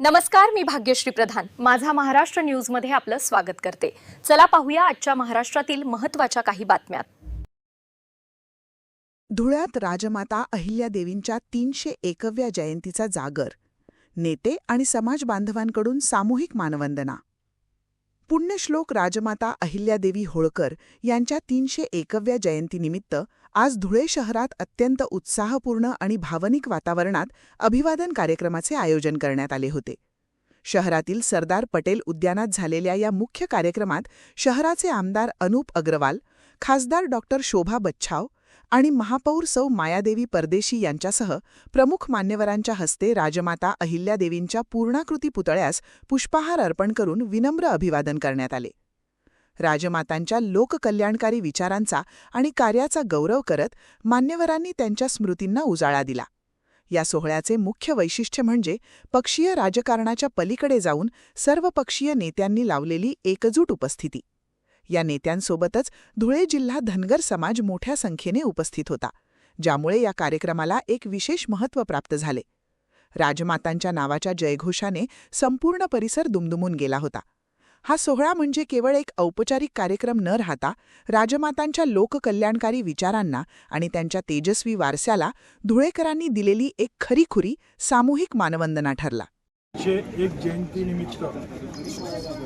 नमस्कार, मी भाग्यश्री प्रधान माझा महाराष्ट्र न्यूज मध्ये आपलं स्वागत करते। चला पाहूया आजच्या महाराष्ट्रातील महत्त्वाच्या काही बातम्या। धुळ्यात राजमाता अहिल्यादेवींच्या 301व्या जयंतीचा जागर, नेते आणि समाज बांधवांकडून सामूहिक मानवंदना। पुण्यश्लोक राजमाता अहिल्यादेवी होळकर यांच्या 301व्या जयंतीनिमित्त आज धुळे शहरात अत्यंत उत्साहपूर्ण आणि भावनिक वातावरणात अभिवादन कार्यक्रमाचे आयोजन करण्यात आले होते। शहरातील सरदार पटेल उद्यानात झालेल्या या मुख्य कार्यक्रमात शहराचे आमदार अनूप अग्रवाल, खासदार डॉक्टर शोभा बच्छाव आणि महापौर सौ मायादेवी परदेशी यांच्यासह प्रमुख मान्यवरांच्या हस्ते राजमाता अहिल्यादेवींच्या पूर्णाकृती पुतळ्यास पुष्पहार अर्पण करून विनम्र अभिवादन करण्यात आले। राजमातांच्या लोककल्याणकारी विचारांचा आणि कार्याचा गौरव करत मान्यवरांनी त्यांच्या स्मृतींना उजाळा दिला। या सोहळ्याचे मुख्य वैशिष्ट्य म्हणजे पक्षीय राजकारणाच्या पलीकडे जाऊन सर्वपक्षीय नेत्यांनी लावलेली एकजूट उपस्थिती। या नेत्यांसोबतच धुळे जिल्हा धनगर समाज मोठ्या संख्येने उपस्थित होता, ज्यामुळे या कार्यक्रमाला एक विशेष महत्त्व प्राप्त झाले। राजमातांच्या नावाच्या जयघोषाने संपूर्ण परिसर दुमदुमून गेला होता। हा सोहळा म्हणजे केवळ एक औपचारिक कार्यक्रम न राहता राजमातांच्या लोककल्याणकारी विचारांना आणि त्यांच्या तेजस्वी वारस्याला धुळेकरांनी दिलेली एक खरीखुरी सामूहिक मानवंदना ठरला। 101 जयंतीनिमित्त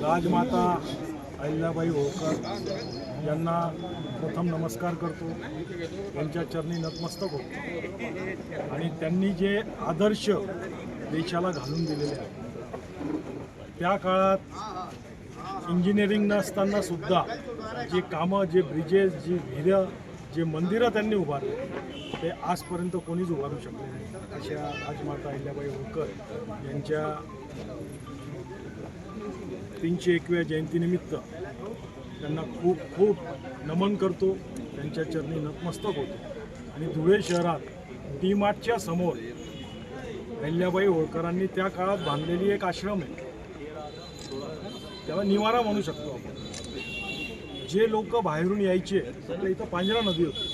राजमाता अहिल्याबाई होळकर यांना प्रथम नमस्कार करतो, त्यांच्या चरणी नतमस्तक होतो आणि त्यांनी जे आदर्श देशाला घालून दिलेले आहेत, त्या काळात इंजिनिअरिंग नसताना सुद्धा जे कामं, जे ब्रिजेस, जी विहिरं, जे मंदिरं त्यांनी उभारले ते आजपर्यंत कोणीच उभारू शकले नाही। अशा राजमाता अहिल्याबाई होळकर यांच्या 301व्या जयंतीनिमित्त त्यांना खूप खूप नमन करतो, त्यांच्या चरणी नतमस्तक होतो। आणि धुळे शहरात डी-मार्टच्या समोर अहिल्याबाई होळकरांनी त्या काळात बांधलेली एक आश्रम आहे, त्याला निवारा म्हणू शकतो आपण। जे लोक बाहेरून यायचे, आपल्या इथं पांजरा नदी होती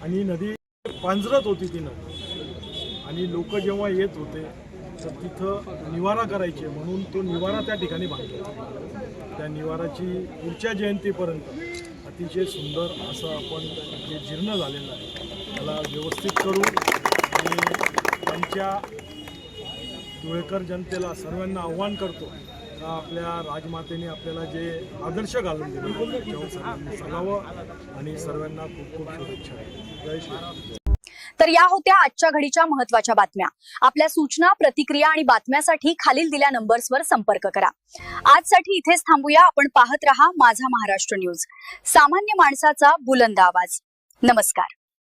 आणि नदी पांजरत होती ती नदी, आणि लोक जेव्हा येत होते तर तिथं निवारा करायचे, म्हणून तो निवारा त्या ठिकाणी बांधला। त्या निवाराची पुढच्या जयंतीपर्यंत अतिशय सुंदर असं आपण जे जीर्ण झालेलं आहे त्याला व्यवस्थित करू आणि त्यांच्या धुळेकर जनतेला सर्वांना आव्हान करतो का आपल्या राजमातेने आपल्याला जे आदर्श घालून दिले त्याच्यावर सर्वांनी चालावं आणि सर्वांना खूप खूप शुभेच्छा। जय श्री। तर या होत्या आजच्या घडीच्या महत्त्वाच्या बातम्या। आपल्या सूचना, प्रतिक्रिया आणि बातम्यासाठी खालील दिल्या नंबर्सवर संपर्क करा। आजसाठी इथेच थांबूया। आपण पाहत रहा माझा महाराष्ट्र न्यूज, सामान्य माणसाचा बुलंद आवाज। नमस्कार।